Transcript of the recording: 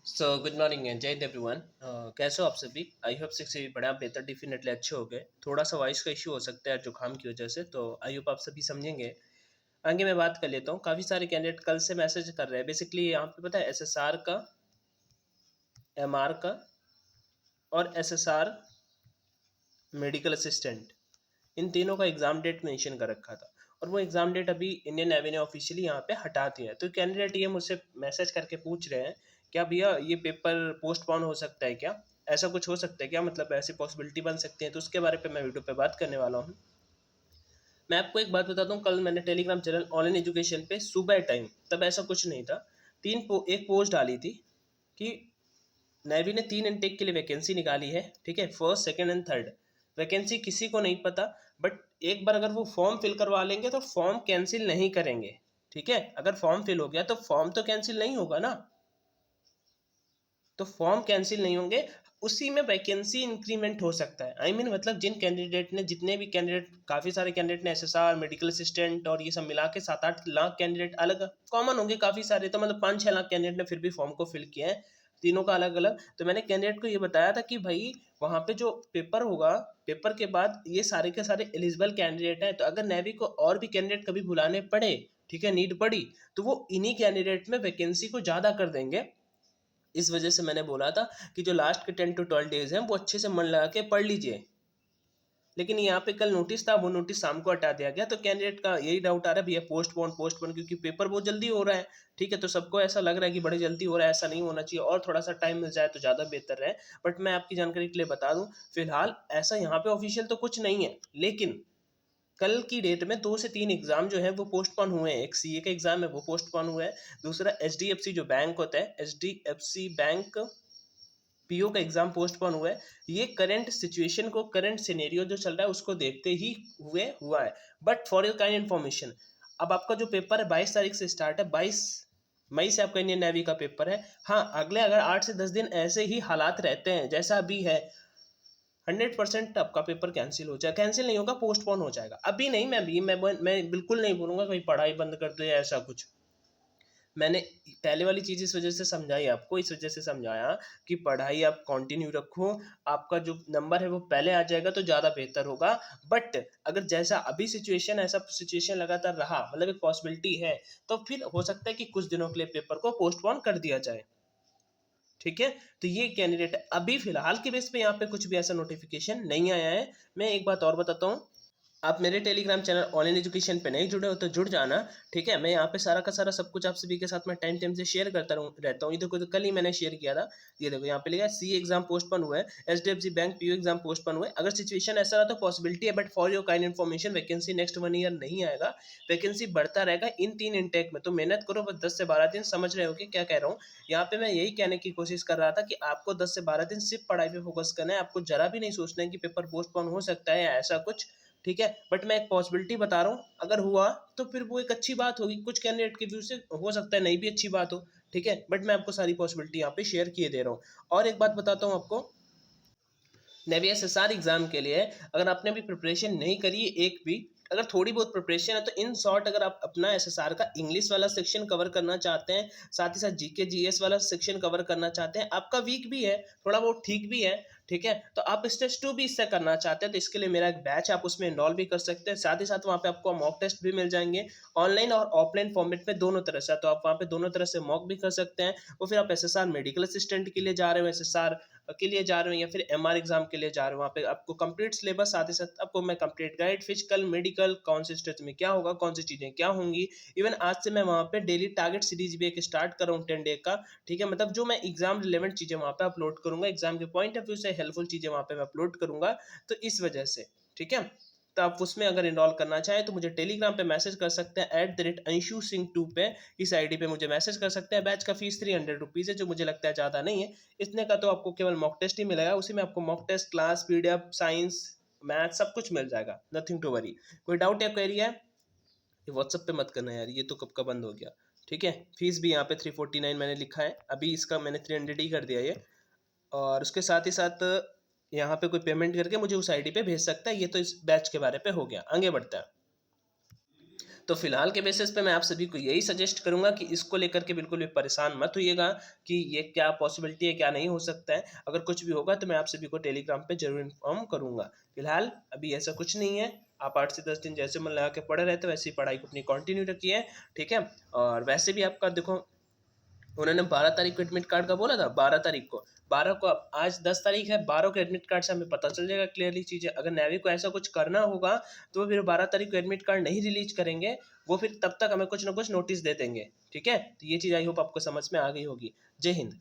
Good morning and जय Hind everyone. कैसे हो आप सभी? आई होप से बड़ा बेहतर डेफिनेटली अच्छे हो गए। थोड़ा सा वॉइस का इशू हो सकता है जुकाम की वजह से, तो आई होप आप सभी समझेंगे। आगे मैं बात कर लेता हूँ। काफ़ी सारे कैंडिडेट कल से मैसेज कर रहे हैं। बेसिकली यहाँ पे पता है एसएसआर का, एमआर का और एसएसआर मेडिकल असिस्टेंट, इन तीनों का एग्ज़ाम डेट मेंशन कर रखा था और वो एग्ज़ाम डेट अभी इंडियन नेवी ने ऑफिशियली यहाँ पे हटा दिया है। तो कैंडिडेट ये मुझसे मैसेज करके पूछ रहे हैं, क्या भैया ये पेपर पोस्टपोन हो सकता है क्या? ऐसा कुछ हो सकता है क्या? मतलब ऐसी पॉसिबिलिटी बन सकती है? तो उसके बारे पे मैं वीडियो पे बात करने वाला हूँ। मैं आपको एक बात बताता हूँ, कल मैंने टेलीग्राम चैनल ऑनलाइन एजुकेशन पे सुबह टाइम, तब ऐसा कुछ नहीं था, एक पोस्ट डाली थी कि नेवी ने 3 इनटेक के लिए वैकेंसी निकाली है। ठीक है, first second and third vacancy किसी को नहीं पता, बट एक बार अगर वो फॉर्म फिल करवा लेंगे तो फॉर्म कैंसिल नहीं करेंगे। ठीक है, अगर फॉर्म फिल हो गया तो फॉर्म तो कैंसिल नहीं होगा ना, तो फॉर्म कैंसिल नहीं होंगे, उसी में वैकेंसी इंक्रीमेंट हो सकता है। मतलब जिन कैंडिडेट ने, जितने भी कैंडिडेट, काफ़ी सारे कैंडिडेट ने एसएसआर मेडिकल असिस्टेंट और ये सब मिला के 7-8 लाख कैंडिडेट अलग कॉमन होंगे, काफ़ी सारे, तो मतलब 5-6 लाख कैंडिडेट ने फिर भी फॉर्म को फिल किया है, तीनों का अलग अलग। तो मैंने कैंडिडेट को ये बताया था कि भाई वहाँ पे जो पेपर होगा, पेपर के बाद ये सारे के सारे एलिजिबल कैंडिडेट हैं, तो अगर नेवी को और भी कैंडिडेट कभी बुलाने पड़े, ठीक है, नीड पड़ी, तो वो इन्हीं कैंडिडेट में वैकेंसी को ज़्यादा कर देंगे। इस वजह से मैंने बोला था कि जो लास्ट के 10 to 12 डेज हैं वो अच्छे से मन लगा के पढ़ लीजिए। लेकिन यहाँ पे कल नोटिस था, वो नोटिस शाम को हटा दिया गया, तो कैंडिडेट का यही डाउट आ रहा है भैया पोस्टपोन पोस्टपोन, क्योंकि पेपर बहुत जल्दी हो रहा है। ठीक है, तो सबको ऐसा लग रहा है कि बड़ी जल्दी हो रहा है, ऐसा नहीं होना चाहिए, और थोड़ा सा टाइम मिल जाए तो ज़्यादा बेहतर है। बट मैं आपकी जानकारी के लिए बता दूं, फिलहाल ऐसा यहाँ पे ऑफिशियल तो कुछ नहीं है, लेकिन कल की डेट में 2 से 3 एग्जाम जो है वो पोस्टपोन हुए हैं। एक सीए का एग्जाम है वो पोस्टपोन हुआ है, दूसरा एचडीएफसी जो बैंक होता है, एचडीएफसी बैंक पीओ का एग्जाम पोस्टपोन हुआ है। ये करंट सिचुएशन को, करंट सिनेरियो जो चल रहा है उसको देखते ही हुआ है। But for your kind information, अब आपका जो पेपर है 22 तारीख से स्टार्ट है, 22 मई से आपका इंडियन नेवी का पेपर है। हाँ, अगले अगर 8 से 10 दिन ऐसे ही हालात रहते हैं जैसा अभी है, 100% आपका पेपर कैंसिल हो जाए, कैंसिल नहीं होगा, पोस्टपोन हो जाएगा। अभी नहीं, मैं बिल्कुल नहीं बोलूँगा कहीं पढ़ाई बंद कर दो या ऐसा कुछ। मैंने पहले वाली चीज़ इस वजह से समझाई आपको, इस वजह से समझाया कि पढ़ाई आप कंटिन्यू रखो, आपका जो नंबर है वो पहले आ जाएगा तो ज़्यादा बेहतर होगा। बट अगर जैसा अभी सिचुएशन, ऐसा सिचुएशन लगातार रहा, मतलब एक पॉसिबिलिटी है, तो फिर हो सकता है कि कुछ दिनों के लिए पेपर को पोस्टपोन कर दिया जाए। ठीक है, तो ये कैंडिडेट अभी फिलहाल के बेस पे यहाँ पे कुछ भी ऐसा नोटिफिकेशन नहीं आया है। मैं एक बात और बताता हूँ, आप मेरे टेलीग्राम चैनल ऑनलाइन एजुकेशन पे नहीं जुड़े हो तो जुड़ जाना। ठीक है, मैं यहाँ पे सारा का सारा सब कुछ आप सभी के साथ में टाइम टाइम से शेयर करता रहता हूँ। ये देखो, तो कल ही मैंने शेयर किया था, ये देखो यहाँ पे लिखा है सी एग्जाम पोस्टपोन हुआ है, HDFC bank PO exam postpone हुआ है। अगर सिचुएशन ऐसा रहा तो पॉसिबिलिटी है, but for your kind information vacancy next 1 year नहीं आएगा, वैकेंसी बढ़ता रहेगा इन 3 इंटेक में। तो मेहनत करो, बस 10 से 12 दिन, समझ रहे हो कि क्या कह रहा हूँ। यहाँ पे मैं यही कहने की कोशिश कर रहा था कि आपको 10 से 12 दिन सिर्फ पढ़ाई पे फोकस करना है, आपको जरा भी नहीं सोचना है कि पेपर पोस्टपोन हो सकता है या ऐसा कुछ। ठीक है, बट मैं एक पॉसिबिलिटी बता रहा हूँ, अगर हुआ तो फिर वो एक अच्छी बात होगी, कुछ कैंडिडेट के व्यू से हो सकता है नहीं भी अच्छी बात हो। ठीक है, बट मैं आपको सारी पॉसिबिलिटी यहाँ पे शेयर किए दे रहा हूँ। और एक बात बताता हूँ आपको, नेवी एसएसआर एग्जाम के लिए अगर आपने अभी प्रिपरेशन नहीं करी है एक भी, अगर थोड़ी बहुत प्रिपरेशन है, तो इन शॉर्ट अगर आप अपना एसएसआर का इंग्लिश वाला सेक्शन कवर करना चाहते हैं, साथ ही साथ जीके जीएस वाला सेक्शन कवर करना चाहते हैं, आपका वीक भी है, थोड़ा बहुत ठीक भी है, ठीक है, तो आप स्टेज 2 भी इससे करना चाहते हैं, तो इसके लिए मेरा एक बैच, आप उसमें इनरोल भी कर सकते हैं। साथ ही साथ वहाँ पे आपको मॉक टेस्ट भी मिल जाएंगे, ऑनलाइन और ऑफलाइन फॉर्मेट में दोनों तरह से, तो आप वहाँ पे दोनों तरह से मॉक भी कर सकते हैं। और फिर आप एसएसआर मेडिकल असिस्टेंट के लिए जा रहे हो, एसएसआर के लिए जा रहे हो, या फिर एमआर एग्जाम के लिए जा रहे हो, वहाँ पे आपको कंप्लीट सिलेबस, साथ ही साथ आपको मैं कंप्लीट गाइड, फिजिकल मेडिकल, कौन से स्टेज में क्या होगा, कौन सी चीज़ें क्या होंगी। इवन आज से मैं वहाँ पे डेली टारगेट सीरीज भी एक स्टार्ट कर रहा हूँ 10 डे का। ठीक है, मतलब जो मैं एग्जाम रिलेवेंट चीज़ें वहाँ पे अपलोड करूँगा, एग्जाम के पॉइंट ऑफ व्यू से हेल्पफुल चीज़ें वहाँ पे मैं अपलोड करूँगा, तो इस वजह से। ठीक है, तो आप उसमें अगर इनरोल करना चाहें तो मुझे टेलीग्राम पे मैसेज कर सकते हैं @anshu-singh2 पे, इस आईडी पे मुझे मैसेज कर सकते हैं। बैच का फीस 300 रुपीज़ है, जो मुझे लगता है ज़्यादा नहीं है। इतने का तो आपको केवल मॉक टेस्ट ही मिलेगा, उसी में आपको mock test, class, PDF, science, math सब कुछ मिल जाएगा, नथिंग टू वरी। कोई डाउट या क्वेरी है, ये व्हाट्सएप पे मत करना यार, ये तो कब का बंद हो गया। ठीक है, फीस भी यहाँ पे 349 मैंने लिखा है, अभी इसका मैंने 300 ही कर दिया ये। और उसके साथ ही साथ यहाँ पे कोई पेमेंट करके मुझे उस आईडी पे भेज सकता है। ये तो इस बैच के बारे पे हो गया, आगे बढ़ता है। तो फिलहाल के बेसिस पे मैं आप सभी को यही सजेस्ट करूँगा कि इसको लेकर के बिल्कुल भी परेशान मत होइएगा कि ये क्या पॉसिबिलिटी है, क्या नहीं हो सकता है। अगर कुछ भी होगा तो मैं आप सभी को टेलीग्राम पे ज़रूर इन्फॉर्म करूँगा। फिलहाल अभी ऐसा कुछ नहीं है, आप 8 से 10 दिन जैसे मन लगा के पढ़े रहते हो वैसे ही पढ़ाई को अपनी कंटिन्यू रखिए, ठीक है? और वैसे भी आपका देखो उन्होंने 12 तारीख को एडमिट कार्ड का बोला था, 12 तारीख को, 12 को, अब आज 10 तारीख है, 12 को एडमिट कार्ड से हमें पता चल जाएगा क्लियरली चीज़ें। अगर नेवी को ऐसा कुछ करना होगा तो वो फिर 12 तारीख को एडमिट कार्ड नहीं रिलीज करेंगे, वो फिर तब तक हमें कुछ ना कुछ नोटिस दे देंगे, ठीक है? तो ये चीज़ आई होप आपको समझ में आ गई होगी। जय हिंद।